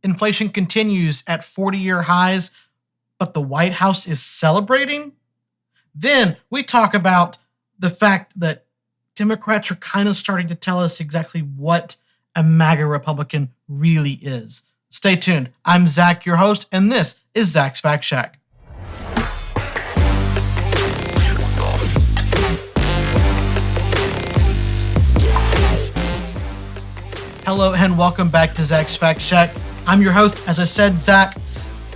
inflation continues at 40-year highs, but the White House is celebrating. Then we talk about the fact that Democrats are kind of starting to tell us exactly what a MAGA Republican really is. Stay tuned. I'm Zach, your host, and this is Zach's Fact Shack. Hello and welcome back to Zach's Fact Shack. I'm your host, as I said, Zach.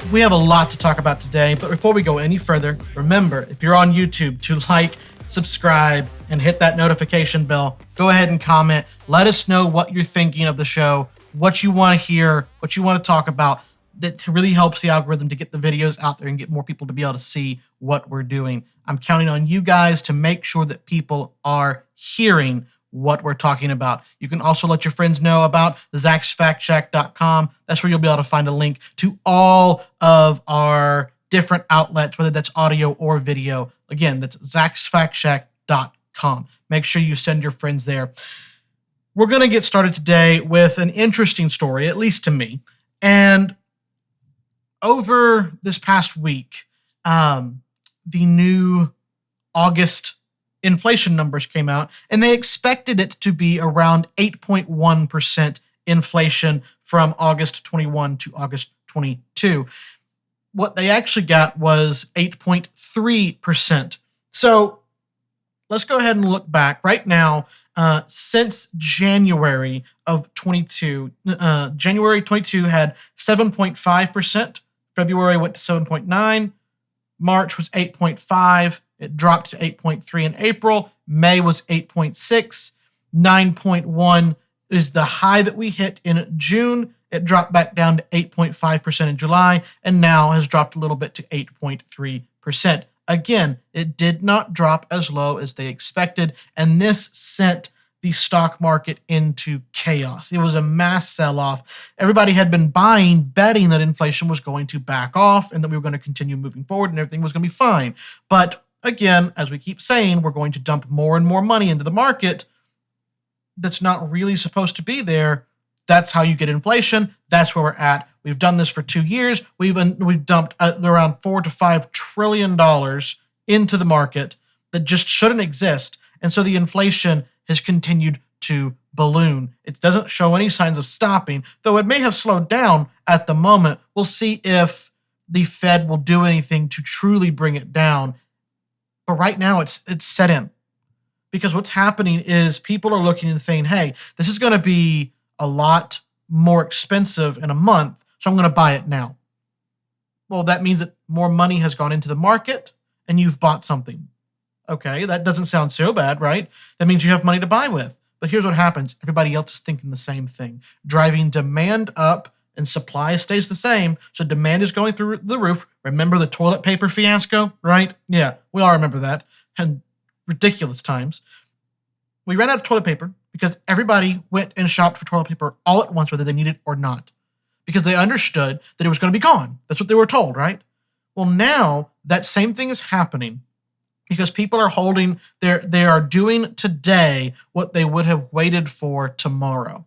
We have a lot to talk about today, but before we go any further, remember, if you're on YouTube, to like, subscribe, and hit that notification bell. Go ahead and comment. Let us know what you're thinking of the show, what you want to hear, what you want to talk about. That really helps the algorithm to get the videos out there and get more people to be able to see what we're doing. I'm counting on you guys to make sure that people are hearing what we're talking about. You can also let your friends know about Zach'sFactShack.com. That's where you'll be able to find a link to all of our different outlets, whether that's audio or video. Again, that's Zach'sFactShack.com. Make sure you send your friends there. We're going to get started today with an interesting story, at least to me. And over this past week, the new August inflation numbers came out, and they expected it to be around 8.1% inflation from August 21 to August 22. What they actually got was 8.3%. So let's go ahead and look back. Right now, since January of 22, January 22 had 7.5%. February went to 7.9. March was 8.5. It dropped to 8.3 in April. May was 8.6. 9.1 is the high that we hit in June. It dropped back down to 8.5% in July, and now has dropped a little bit to 8.3%. Again, it did not drop as low as they expected, and this sent the stock market into chaos. It was a mass sell-off. Everybody had been buying, betting that inflation was going to back off and that we were going to continue moving forward and everything was going to be fine. But again, as we keep saying, we're going to dump more and more money into the market that's not really supposed to be there. That's how you get inflation. That's where we're at. We've done this for 2 years. We've dumped around $4 to $5 trillion into the market that just shouldn't exist. And so the inflation has continued to balloon. It doesn't show any signs of stopping, though it may have slowed down at the moment. We'll see if the Fed will do anything to truly bring it down. But right now it's set in, because what's happening is people are looking and saying, hey, this is going to be a lot more expensive in a month, so I'm going to buy it now. Well, that means that more money has gone into the market and you've bought something. Okay, that doesn't sound so bad, right? That means you have money to buy with. But here's what happens. Everybody else is thinking the same thing, driving demand up and supply stays the same. So demand is going through the roof. Remember the toilet paper fiasco, right? Yeah, we all remember that. And ridiculous times. We ran out of toilet paper because everybody went and shopped for toilet paper all at once, whether they needed it or not, because they understood that it was going to be gone. That's what they were told, right? Well, now that same thing is happening because people are they are doing today what they would have waited for tomorrow.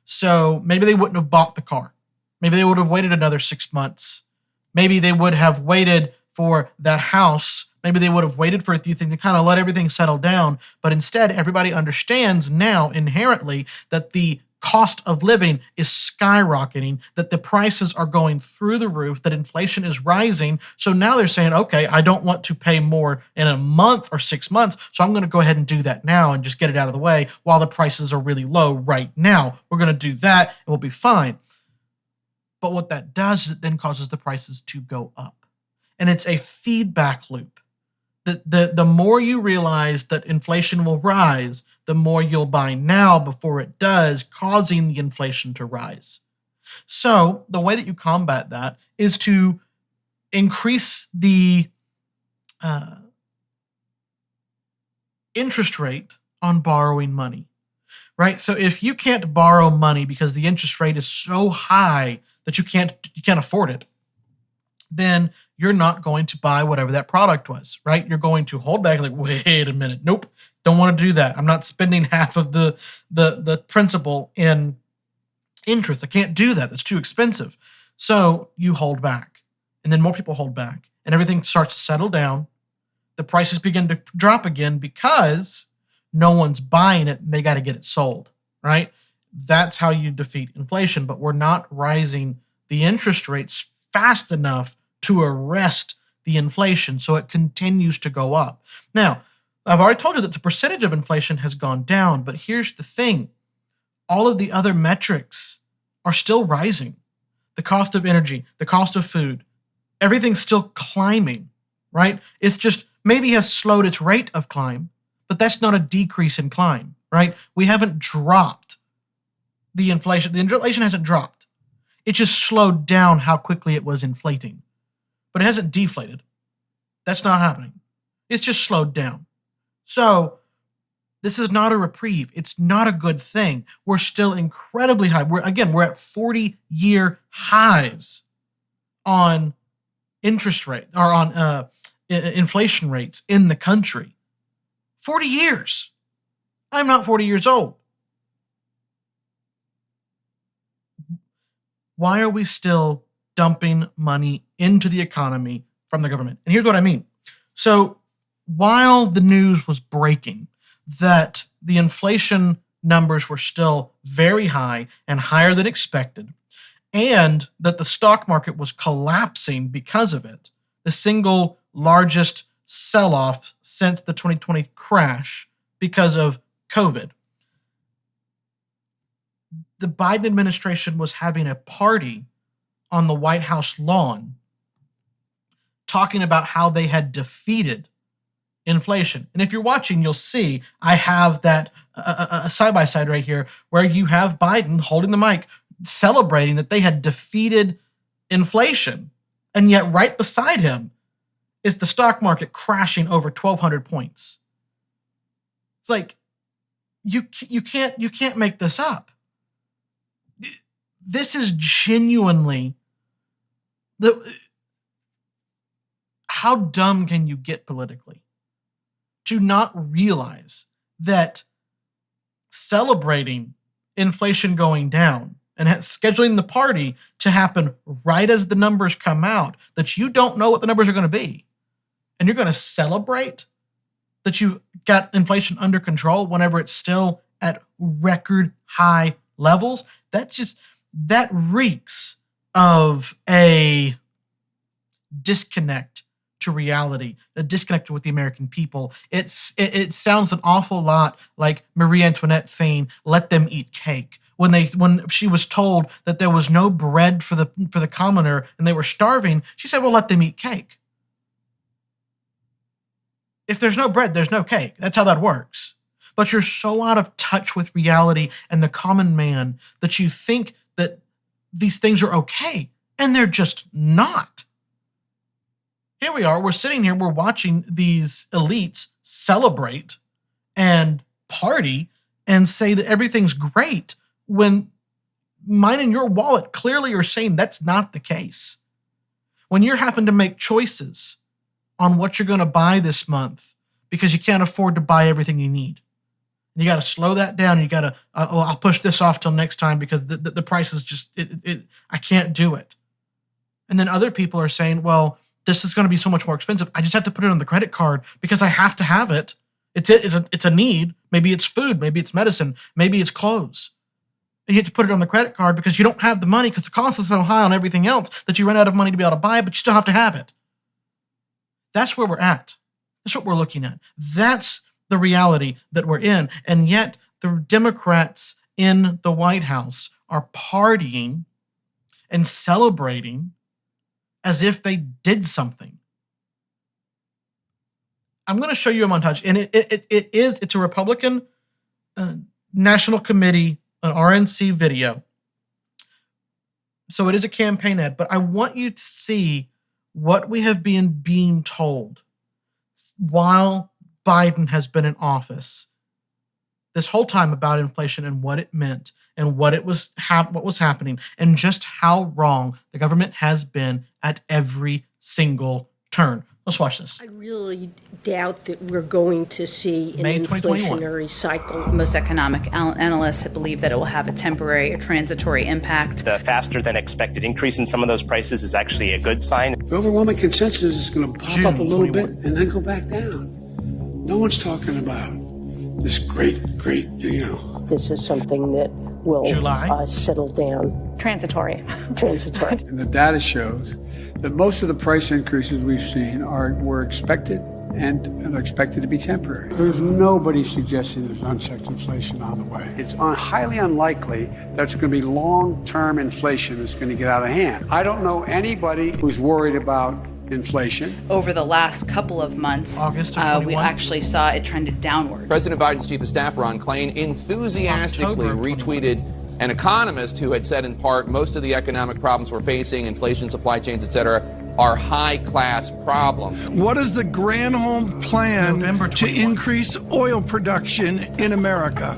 So maybe they wouldn't have bought the car. Maybe they would have waited another 6 months. Maybe they would have waited for that house. Maybe they would have waited for a few things to kind of let everything settle down. But instead, everybody understands now inherently that the cost of living is skyrocketing, that the prices are going through the roof, that inflation is rising. So now they're saying, okay, I don't want to pay more in a month or 6 months, so I'm going to go ahead and do that now and just get it out of the way while the prices are really low right now. We're going to do that and we'll be fine. But what that does is it then causes the prices to go up. And it's a feedback loop. The more you realize that inflation will rise, the more you'll buy now before it does, causing the inflation to rise. So the way that you combat that is to increase the interest rate on borrowing money, right? So if you can't borrow money because the interest rate is so high that you can't afford it, then you're not going to buy whatever that product was, right? You're going to hold back like, wait a minute. Nope, don't want to do that. I'm not spending half of the principal in interest. I can't do that. That's too expensive. So you hold back. And then more people hold back. And everything starts to settle down. The prices begin to drop again because no one's buying it and they got to get it sold, right? That's how you defeat inflation. But we're not rising the interest rates fast enough to arrest the inflation. So it continues to go up. Now, I've already told you that the percentage of inflation has gone down. But here's the thing. All of the other metrics are still rising. The cost of energy, the cost of food, everything's still climbing, right? It's just maybe has slowed its rate of climb, but that's not a decrease in climb, right? We haven't dropped the inflation. The inflation hasn't dropped. It just slowed down how quickly it was inflating, but it hasn't deflated. That's not happening. It's just slowed down. So this is not a reprieve. It's not a good thing. We're still incredibly high. We're at 40-year highs on interest rate or on inflation rates in the country. 40 years. I'm not 40 years old. Why are we still dumping money into the economy from the government? And here's what I mean. So while the news was breaking that the inflation numbers were still very high and higher than expected, and that the stock market was collapsing because of it, the single largest sell-off since the 2020 crash because of COVID. The Biden administration was having a party on the White House lawn talking about how they had defeated inflation. And if you're watching, you'll see I have that a side-by-side right here where you have Biden holding the mic celebrating that they had defeated inflation. And yet right beside him is the stock market crashing over 1,200 points. It's like, you can't make this up. This is genuinely how dumb can you get politically to not realize that celebrating inflation going down and scheduling the party to happen right as the numbers come out, that you don't know what the numbers are going to be, and you're going to celebrate that you got inflation under control whenever it's still at record high levels, that reeks of a disconnect to reality, a disconnect with the American people. It sounds an awful lot like Marie Antoinette saying, "Let them eat cake." When she was told that there was no bread for the commoner and they were starving, she said, "Well, let them eat cake." If there's no bread, there's no cake. That's how that works. But you're so out of touch with reality and the common man that you think that these things are okay, and they're just not. Here we are, we're sitting here, we're watching these elites celebrate and party and say that everything's great when mine and your wallet clearly are saying that's not the case. When you're having to make choices on what you're going to buy this month because you can't afford to buy everything you need. You got to slow that down. You got to, I'll push this off till next time because the price is just, I can't do it. And then other people are saying, well, this is going to be so much more expensive. I just have to put it on the credit card because I have to have it. It's a need. Maybe it's food. Maybe it's medicine. Maybe it's clothes. And you have to put it on the credit card because you don't have the money because the cost is so high on everything else that you run out of money to be able to buy it, but you still have to have it. That's where we're at. That's what we're looking at. That's the reality that we're in. And yet the Democrats in the White House are partying and celebrating as if they did something. I'm going to show you a montage, and it's a Republican National Committee, an RNC video. So it is a campaign ad, but I want you to see what we have been being told while Biden has been in office this whole time about inflation and what it meant and what was happening and just how wrong the government has been at every single turn. Let's watch this. I really doubt that we're going to see an May 2021. inflationary cycle. Most economic analysts believe that it will have a temporary or transitory impact. The faster than expected increase in some of those prices is actually a good sign. The overwhelming consensus is going to pop June up a little 21. bit and then go back down. No one's talking about this great, This is something that will July. settle down. Transitory. Transitory. And the data shows that most of the price increases we've seen were expected and are expected to be temporary. There's nobody suggesting there's unchecked inflation on the way. It's highly unlikely that there's going to be long-term inflation that's going to get out of hand. I don't know anybody who's worried about inflation. Over the last couple of months, August of we 21. actually saw it trended downward. President Biden's chief of staff, Ron Klain, enthusiastically October of 21. retweeted an economist who had said in part most of the economic problems we're facing, inflation, supply chains, et cetera, are high-class problems. What is the Granholm plan November to 21. increase oil production in America?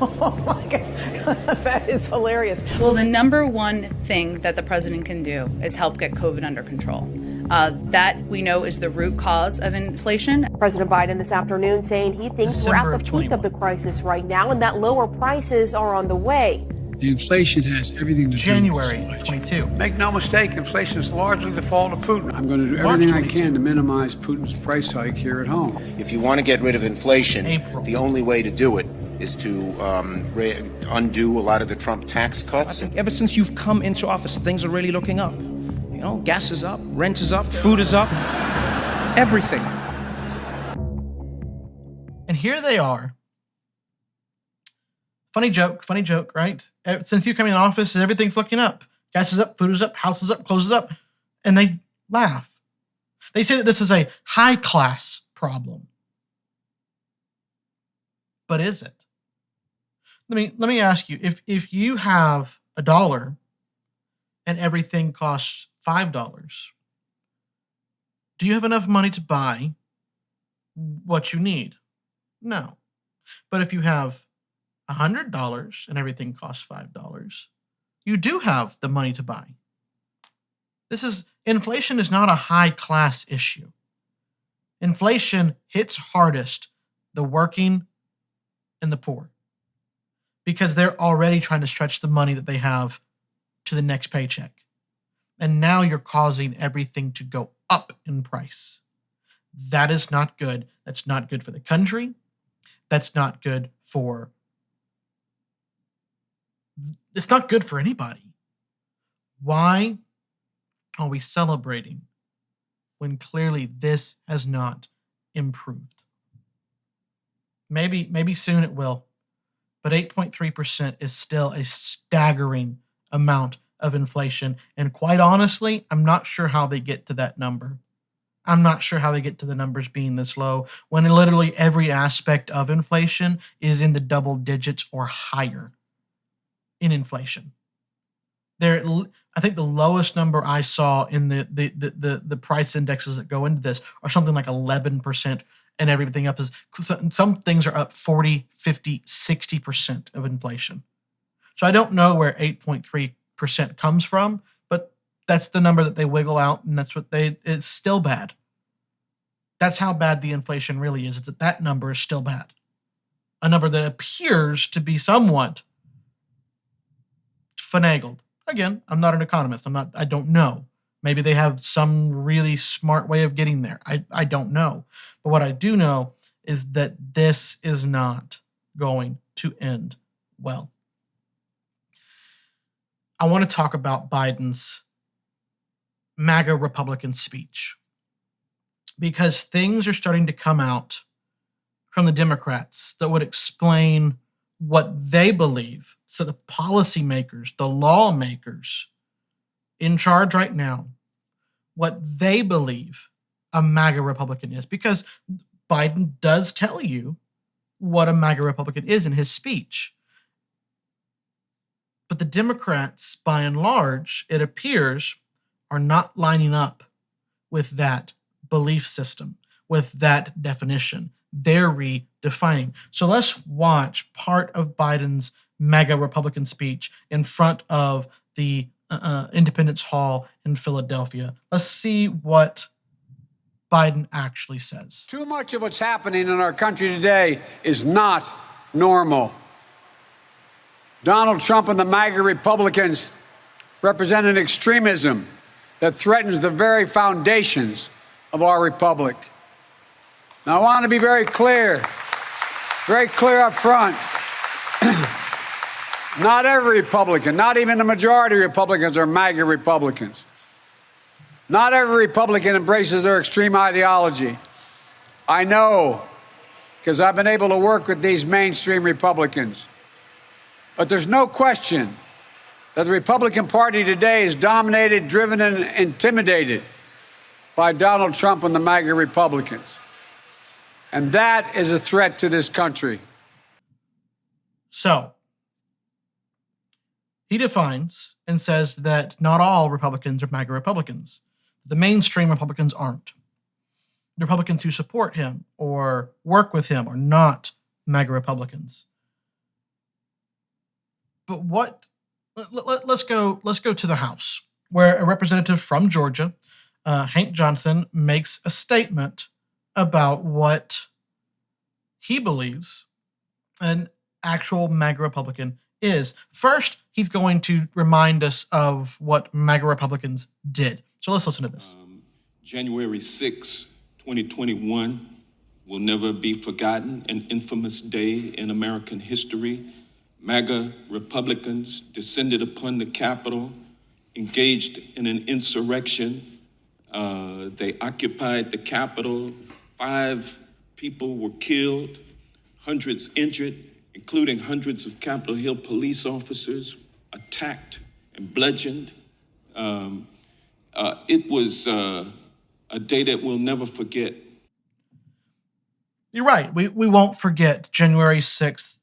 Oh my God, that is hilarious. Well, the number one thing that the president can do is help get COVID under control. That we know is the root cause of inflation. President Biden this afternoon saying he thinks December we're of at the peak 21. of the crisis right now and that lower prices are on the way. The inflation has everything to do January with supply chain. 22. Make no mistake, inflation is largely the fault of Putin. I'm going to do everything I can to minimize Putin's price hike here at home. If you want to get rid of inflation, April. the only way to do it is to undo a lot of the Trump tax cuts. Ever since you've come into office, things are really looking up. You know, gas is up, rent is up, food is up, everything. And here they are. Funny joke, right? Since you come in office, everything's looking up. Gas is up, food is up, house is up, clothes is up. And they laugh. They say that this is a high-class problem. But is it? Let me ask you, if you have $1 and everything costs $5, do you have enough money to buy what you need? No. But if you have $100 and everything costs $5, you do have the money to buy. Inflation is not a high-class issue. Inflation hits hardest the working and the poor because they're already trying to stretch the money that they have to the next paycheck. And now you're causing everything to go up in price. That is not good. That's not good for the country. That's not good for... It's not good for anybody. Why are we celebrating when clearly this has not improved? Maybe soon it will, but 8.3% is still a staggering amount of inflation. And quite honestly, I'm not sure how they get to that number. I'm not sure how they get to the numbers being this low when literally every aspect of inflation is in the double digits or higher in inflation. I think the lowest number I saw in the price indexes that go into this are something like 11%, and everything up is, some things are up 40, 50, 60% of inflation. So I don't know where 8.3% comes from, but that's the number that they wiggle out, and that's it's still bad. That's how bad the inflation really is. It's that number is still bad. A number that appears to be somewhat finagled. Again, I'm not an economist. I don't know. Maybe they have some really smart way of getting there. I don't know. But what I do know is that this is not going to end well. I want to talk about Biden's MAGA Republican speech because things are starting to come out from the Democrats that would explain what they believe. So the policymakers, the lawmakers in charge right now, what they believe a MAGA Republican is, because Biden does tell you what a MAGA Republican is in his speech. But the Democrats, by and large, it appears, are not lining up with that belief system, with that definition. They're redefining. So let's watch part of Biden's MAGA Republican speech in front of the Independence Hall in Philadelphia. Let's see what Biden actually says. Too much of what's happening in our country today is not normal. Donald Trump and the MAGA Republicans represent an extremism that threatens the very foundations of our republic. Now, I want to be very clear up front. Not every Republican, not even the majority of Republicans are MAGA Republicans. Not every Republican embraces their extreme ideology. I know, because I've been able to work with these mainstream Republicans. But there's no question that the Republican Party today is dominated, driven, and intimidated by Donald Trump and the MAGA Republicans. And that is a threat to this country. So, he defines and says that not all Republicans are MAGA Republicans. The mainstream Republicans aren't. The Republicans who support him or work with him are not MAGA Republicans. But let's go to the House, where a representative from Georgia, Hank Johnson, makes a statement about what he believes an actual MAGA Republican is. First, he's going to remind us of what MAGA Republicans did. So let's listen to this. January 6, 2021 will never be forgotten, an infamous day in American history. MAGA Republicans descended upon the Capitol, engaged in an insurrection. They occupied the Capitol. 5 people were killed, hundreds injured, including hundreds of Capitol Hill police officers attacked and bludgeoned. It was a day that we'll never forget. You're right. We won't forget January 6th.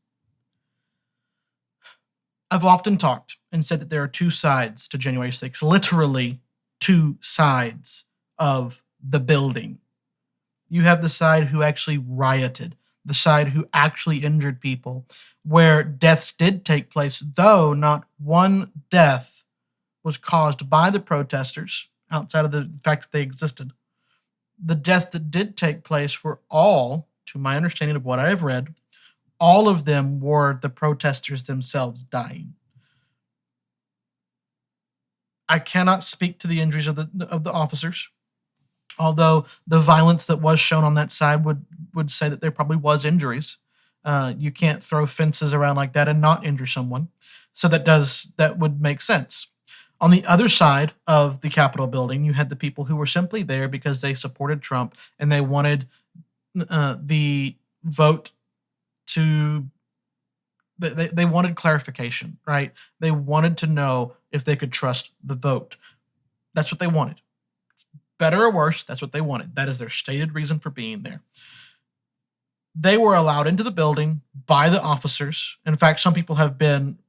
I've often talked and said that there are 2 sides to January 6th, literally 2 sides of the building. You have the side who actually rioted, the side who actually injured people, where deaths did take place, though not one death was caused by the protesters, outside of the fact that they existed. The deaths that did take place were all, to my understanding of what I have read, all of them were the protesters themselves dying. I cannot speak to the injuries of the officers, although the violence that was shown on that side would say that there probably was injuries. You can't throw fences around like that and not injure someone. So that would make sense. On the other side of the Capitol building, you had the people who were simply there because they supported Trump and they wanted the vote to. They wanted clarification, right? They wanted to know if they could trust the vote. That's what they wanted. Better or worse, that's what they wanted. That is their stated reason for being there. They were allowed into the building by the officers. In fact, some people have been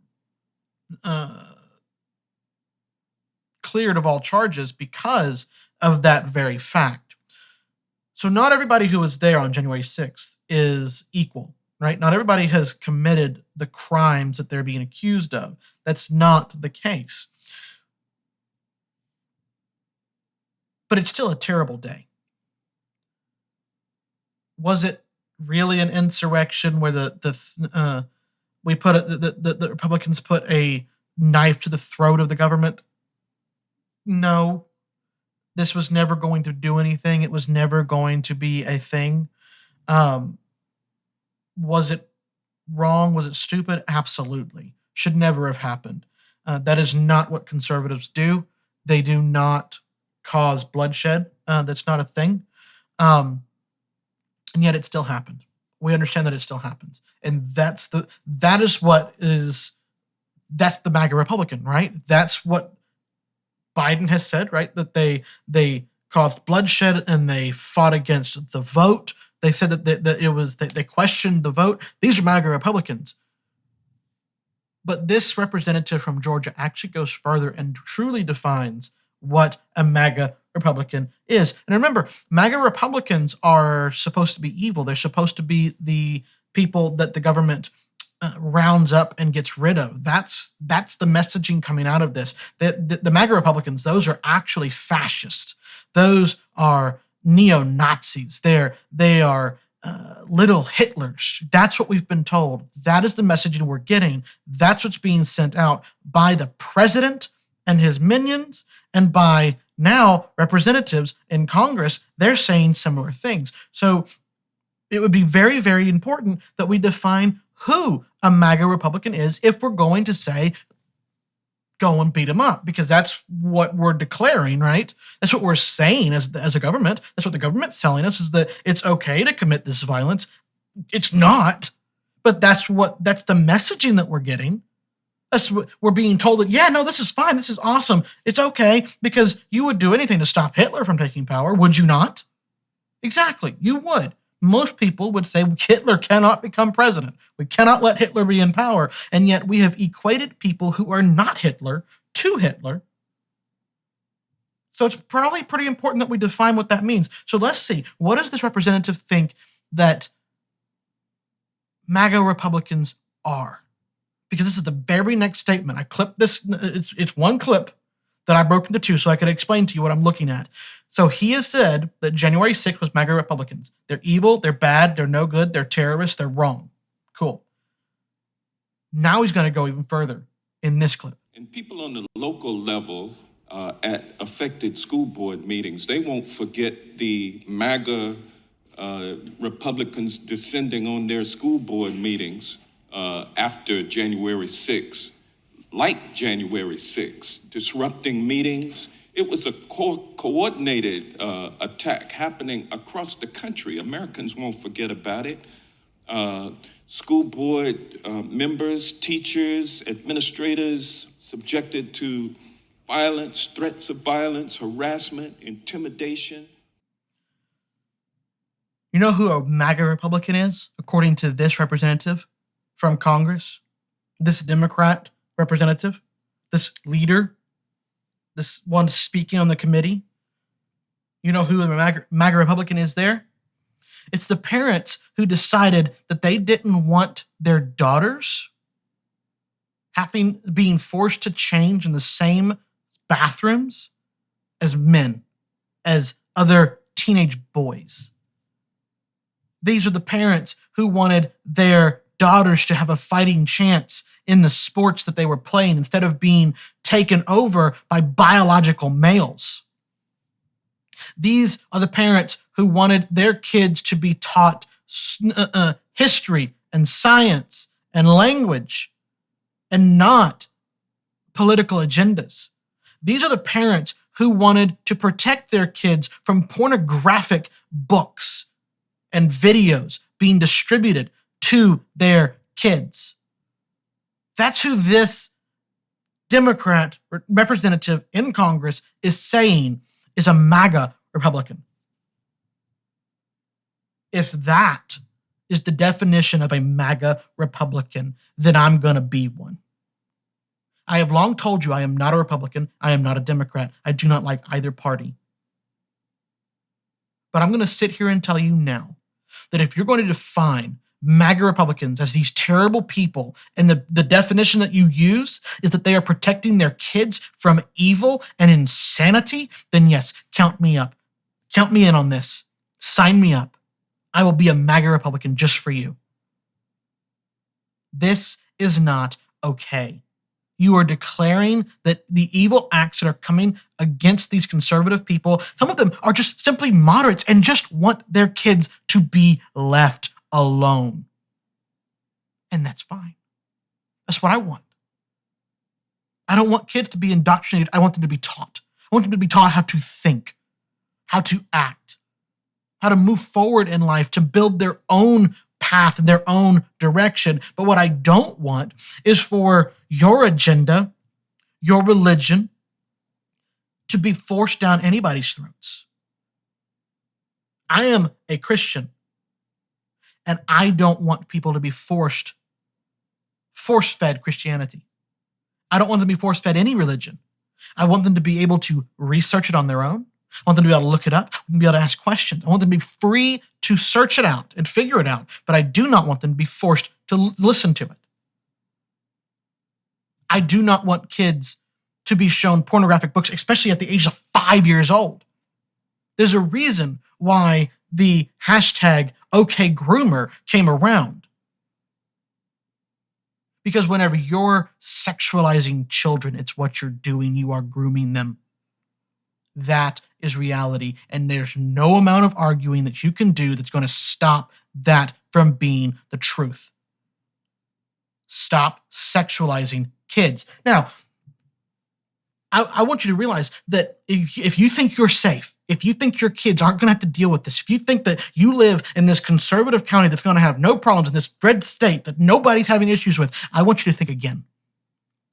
cleared of all charges because of that very fact. So not everybody who was there on January 6th is equal, right? Not everybody has committed the crimes that they're being accused of. That's not the case. But it's still a terrible day. Was it really an insurrection where the Republicans put a knife to the throat of the government? No. This was never going to do anything. It was never going to be a thing. Was it wrong? Was it stupid? Absolutely. Should never have happened. That is not what conservatives do. They do not cause bloodshed. That's not a thing. And yet it still happened. We understand that it still happens. And that's the MAGA Republican, right? That's what Biden has said, right? That they caused bloodshed and they fought against the vote. They said that they questioned the vote. These are MAGA Republicans. But this representative from Georgia actually goes further and truly defines what a MAGA Republican is. And remember, MAGA Republicans are supposed to be evil. They're supposed to be the people that the government rounds up and gets rid of. That's the messaging coming out of this. The MAGA Republicans, those are actually fascists. Those are neo-Nazis. They are little Hitlers. That's what we've been told. That is the messaging we're getting. That's what's being sent out by the president and his minions, and by now representatives in Congress. They're saying similar things. So it would be very, very important that we define who a MAGA Republican is if we're going to say, go and beat him up, because that's what we're declaring, right? That's what we're saying as a government. That's what the government's telling us, is that it's okay to commit this violence. It's not, but that's the messaging that we're getting. That's what we're being told, that, yeah, no, this is fine. This is awesome. It's okay, because you would do anything to stop Hitler from taking power, would you not? Exactly, you would. Most people would say Hitler cannot become president. We cannot let Hitler be in power. And yet we have equated people who are not Hitler to Hitler. So it's probably pretty important that we define what that means. So let's see. What does this representative think that MAGA Republicans are? Because this is the very next statement. I clipped this. It's one clip that I broke into two so I could explain to you what I'm looking at. So he has said that January 6th was MAGA Republicans. They're evil, they're bad, they're no good, they're terrorists, they're wrong. Cool. Now he's going to go even further in this clip. And people on the local level at affected school board meetings, they won't forget the MAGA Republicans descending on their school board meetings after January 6th. Like January 6th, disrupting meetings. It was a coordinated attack happening across the country. Americans won't forget about it. School board members, teachers, administrators subjected to violence, threats of violence, harassment, intimidation. You know who a MAGA Republican is, according to this representative from Congress? This Democrat representative, this leader, this one speaking on the committee. You know who the MAGA Republican is there? It's the parents who decided that they didn't want their daughters being forced to change in the same bathrooms as men, as other teenage boys. These are the parents who wanted their daughters to have a fighting chance in the sports that they were playing instead of being taken over by biological males. These are the parents who wanted their kids to be taught history and science and language and not political agendas. These are the parents who wanted to protect their kids from pornographic books and videos being distributed to their kids. That's who this Democrat representative in Congress is saying is a MAGA Republican. If that is the definition of a MAGA Republican, then I'm going to be one. I have long told you I am not a Republican. I am not a Democrat. I do not like either party. But I'm going to sit here and tell you now that if you're going to define MAGA Republicans as these terrible people, and the definition that you use is that they are protecting their kids from evil and insanity, then yes, count me up. Count me in on this. Sign me up. I will be a MAGA Republican just for you. This is not okay. You are declaring that the evil acts that are coming against these conservative people, some of them are just simply moderates and just want their kids to be left alone. And that's fine. That's what I want. I don't want kids to be indoctrinated. I want them to be taught. I want them to be taught how to think, how to act, how to move forward in life, to build their own path and their own direction. But what I don't want is for your agenda, your religion, to be forced down anybody's throats. I am a Christian, and I don't want people to be force-fed Christianity. I don't want them to be force-fed any religion. I want them to be able to research it on their own. I want them to be able to look it up. I want them to be able to ask questions. I want them to be free to search it out and figure it out. But I do not want them to be forced to listen to it. I do not want kids to be shown pornographic books, especially at the age of 5 years old. There's a reason why the hashtag OKGroomer came around. Because whenever you're sexualizing children, it's what you're doing. You are grooming them. That is reality. And there's no amount of arguing that you can do that's going to stop that from being the truth. Stop sexualizing kids. Now, I want you to realize that if you think you're safe, if you think your kids aren't going to have to deal with this, if you think that you live in this conservative county that's going to have no problems, in this red state that nobody's having issues with, I want you to think again.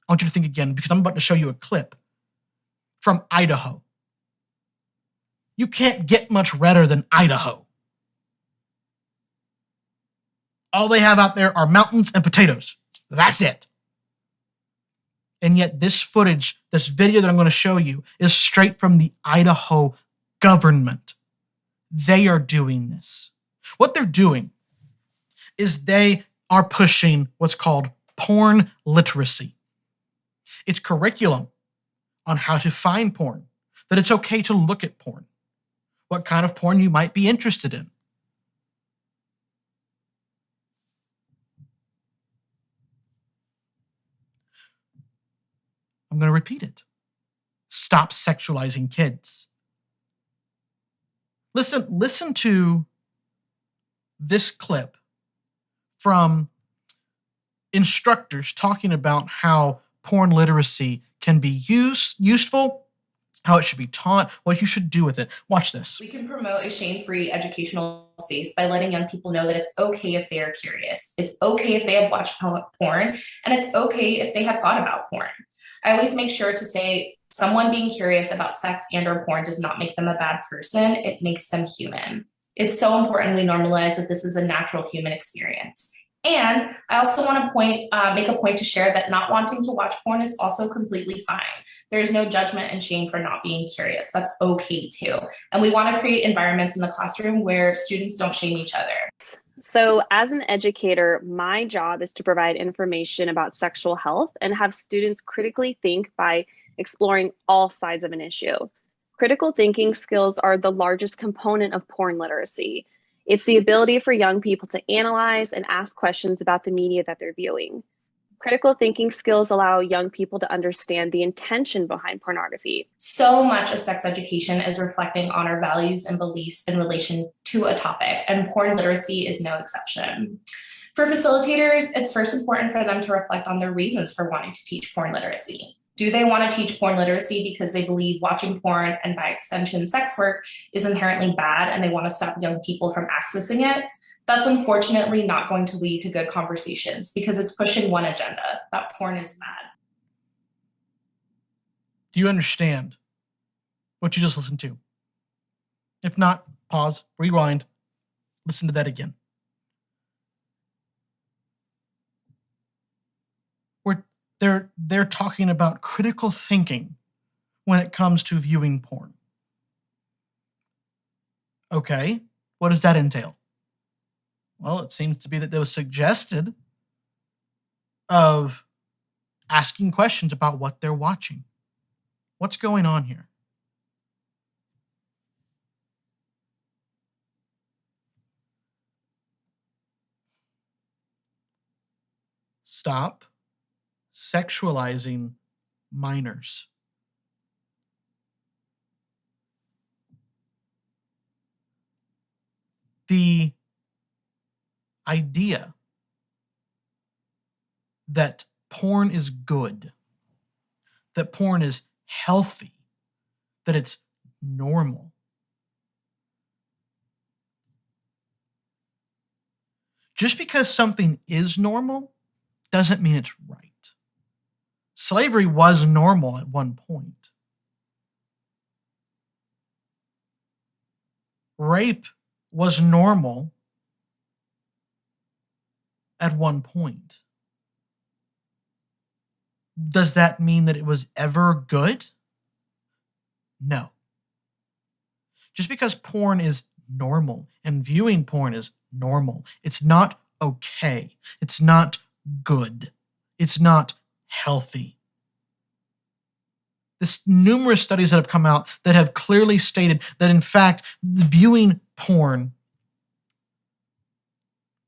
I want you to think again, because I'm about to show you a clip from Idaho. You can't get much redder than Idaho. All they have out there are mountains and potatoes. That's it. And yet this footage, this video that I'm going to show you, is straight from the Idaho government. They are doing this. What they're doing is they are pushing what's called porn literacy. It's curriculum on how to find porn, that it's okay to look at porn, what kind of porn you might be interested in. I'm going to repeat it. Stop sexualizing kids. Listen to this clip from instructors talking about how porn literacy can be useful, how it should be taught, what you should do with it. Watch this. We can promote a shame-free educational space by letting young people know that it's okay if they are curious. It's okay if they have watched porn, and it's okay if they have thought about porn. I always make sure to say someone being curious about sex and or porn does not make them a bad person. It makes them human. It's so important we normalize that this is a natural human experience. And I also want to make a point to share that not wanting to watch porn is also completely fine. There's no judgment and shame for not being curious. That's okay too. And we want to create environments in the classroom where students don't shame each other. So as an educator, my job is to provide information about sexual health and have students critically think by exploring all sides of an issue. Critical thinking skills are the largest component of porn literacy. It's the ability for young people to analyze and ask questions about the media that they're viewing. Critical thinking skills allow young people to understand the intention behind pornography. So much of sex education is reflecting on our values and beliefs in relation to a topic, and porn literacy is no exception. For facilitators, it's first important for them to reflect on their reasons for wanting to teach porn literacy. Do they want to teach porn literacy because they believe watching porn, and by extension sex work, is inherently bad and they want to stop young people from accessing it? That's unfortunately not going to lead to good conversations because it's pushing one agenda, that porn is bad. Do you understand what you just listened to? If not, pause, rewind, listen to that again. They're talking about critical thinking when it comes to viewing porn. Okay, what does that entail? Well, it seems to be that there was suggested of asking questions about what they're watching. What's going on here? Stop sexualizing minors. The idea that porn is good, that porn is healthy, that it's normal. Just because something is normal doesn't mean it's right. Slavery was normal at one point. Rape was normal at one point. Does that mean that it was ever good? No. Just because porn is normal and viewing porn is normal, it's not okay. It's not good. It's not healthy. There's numerous studies that have come out that have clearly stated that, in fact, viewing porn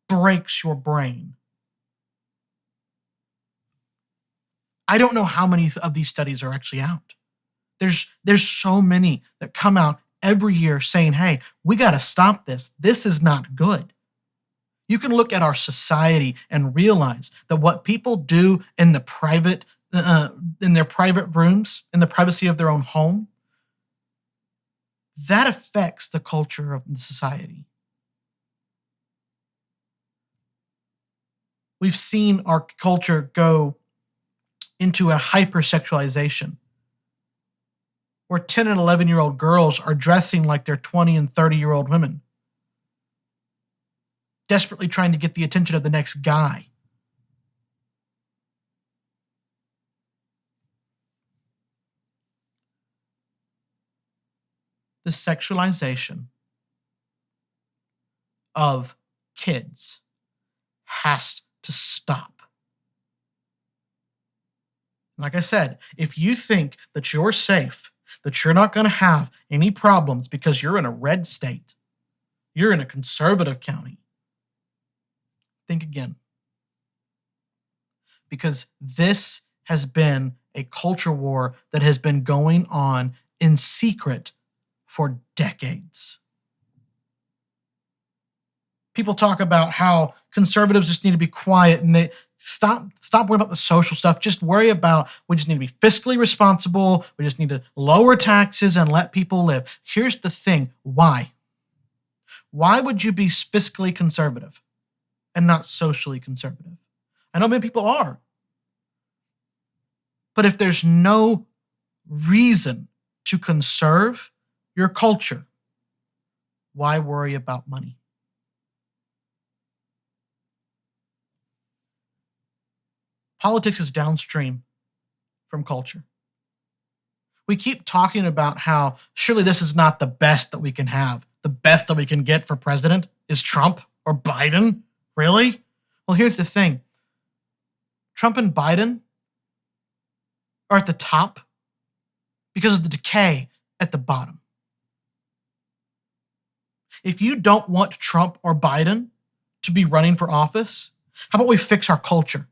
breaks your brain. I don't know how many of these studies are actually out. There's so many that come out every year saying, hey, we got to stop this. This is not good. You can look at our society and realize that what people do in the private, in their private rooms, in the privacy of their own home, that affects the culture of the society. We've seen our culture go into a hypersexualization, where 10 and 11-year-old girls are dressing like they're 20 and 30-year-old women, desperately trying to get the attention of the next guy. The sexualization of kids has to stop. Like I said, if you think that you're safe, that you're not going to have any problems because you're in a red state, you're in a conservative county, think again. Because this has been a culture war that has been going on in secret for decades. People talk about how conservatives just need to be quiet and they stop worrying about the social stuff. Just worry about, we just need to be fiscally responsible. We just need to lower taxes and let people live. Here's the thing. Why? Why would you be fiscally conservative and not socially conservative? I know many people are. But if there's no reason to conserve your culture, why worry about money? Politics is downstream from culture. We keep talking about how surely this is not the best that we can have. The best that we can get for president is Trump or Biden? Really? Well, here's the thing. Trump and Biden are at the top because of the decay at the bottom. If you don't want Trump or Biden to be running for office, how about we fix our culture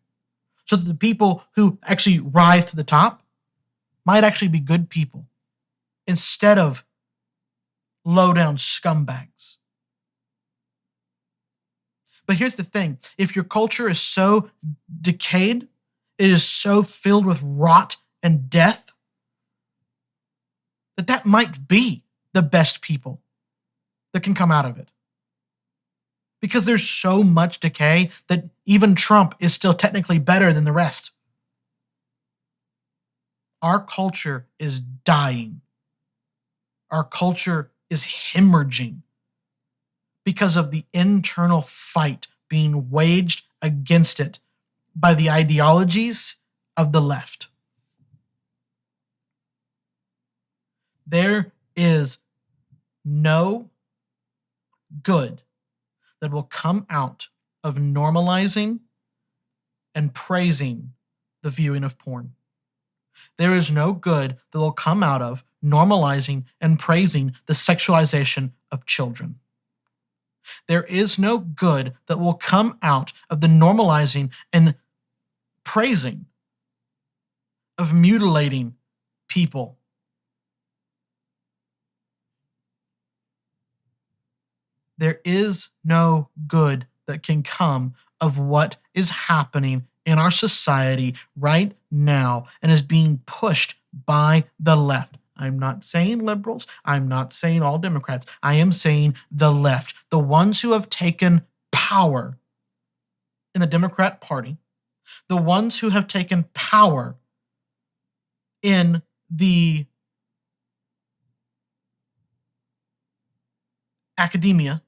so that the people who actually rise to the top might actually be good people instead of low-down scumbags. But here's the thing. If your culture is so decayed, it is so filled with rot and death, that might be the best people that can come out of it. Because there's so much decay that even Trump is still technically better than the rest. Our culture is dying. Our culture is hemorrhaging because of the internal fight being waged against it by the ideologies of the left. There is no good that will come out of normalizing and praising the viewing of porn. There is no good that will come out of normalizing and praising the sexualization of children. There is no good that will come out of the normalizing and praising of mutilating people. There is no good that can come of what is happening in our society right now and is being pushed by the left. I'm not saying liberals. I'm not saying all Democrats. I am saying the left, the ones who have taken power in the Democrat Party, the ones who have taken power in the academia,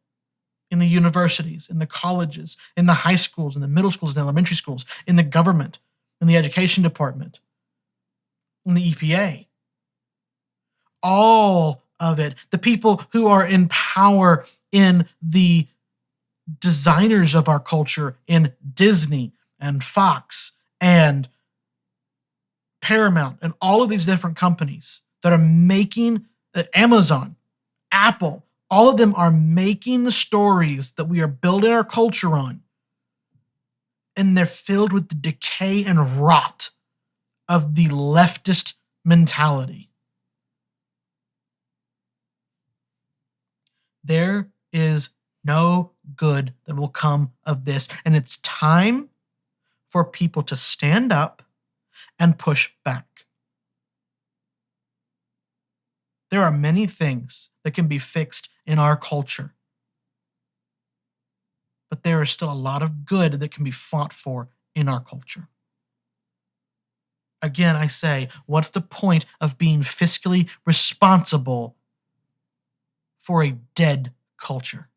in the universities, in the colleges, in the high schools, in the middle schools, in the elementary schools, in the government, in the education department, in the EPA. All of it. The people who are in power in the designers of our culture in Disney and Fox and Paramount, and all of these different companies that are making Amazon, Apple, all of them are making the stories that we are building our culture on. And they're filled with the decay and rot of the leftist mentality. There is no good that will come of this. And it's time for people to stand up and push back. There are many things that can be fixed in our culture, but there is still a lot of good that can be fought for in our culture. Again, I say, what's the point of being fiscally responsible for a dead culture?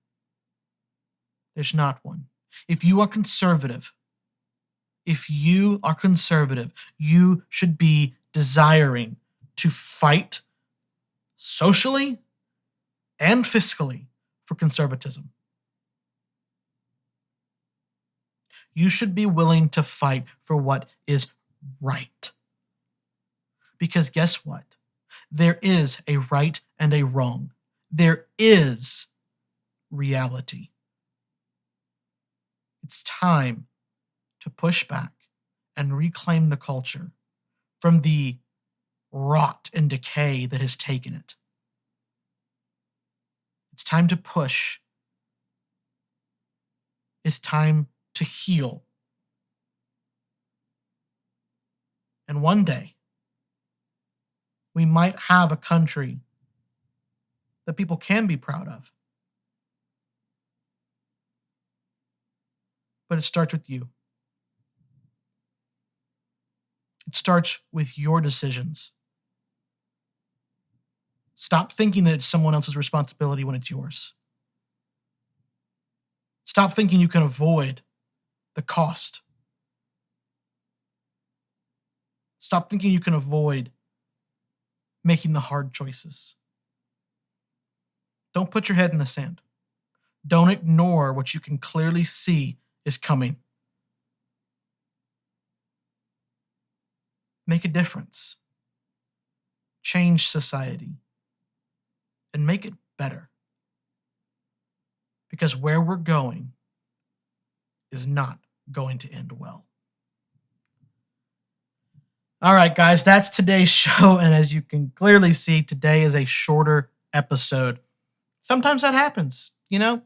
There's not one. If you are conservative, you should be desiring to fight socially and fiscally for conservatism. You should be willing to fight for what is right. Because guess what? There is a right and a wrong. There is reality. It's time to push back and reclaim the culture from the rot and decay that has taken it. It's time to push. It's time to heal. And one day, we might have a country that people can be proud of. But it starts with you. It starts with your decisions. Stop thinking that it's someone else's responsibility when it's yours. Stop thinking you can avoid the cost. Stop thinking you can avoid making the hard choices. Don't put your head in the sand. Don't ignore what you can clearly see is coming. Make a difference. Change society. And make it better. Because where we're going is not going to end well. All right, guys, that's today's show. And as you can clearly see, today is a shorter episode. Sometimes that happens.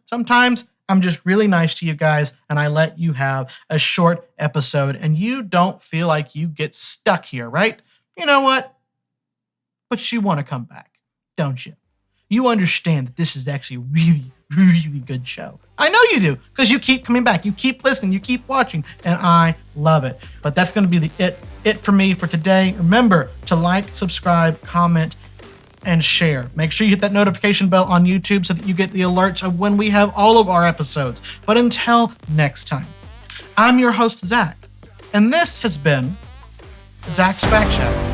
Sometimes I'm just really nice to you guys and I let you have a short episode and you don't feel like you get stuck here, right? You know what? But you want to come back, don't you? You understand that this is actually a really, really good show. I know you do, because you keep coming back, you keep listening, you keep watching, and I love it. But that's going to be it for me for today. Remember to like, subscribe, comment, and share. Make sure you hit that notification bell on YouTube so that you get the alerts of when we have all of our episodes. But until next time, I'm your host, Zach, and this has been Zach's Fact Shack.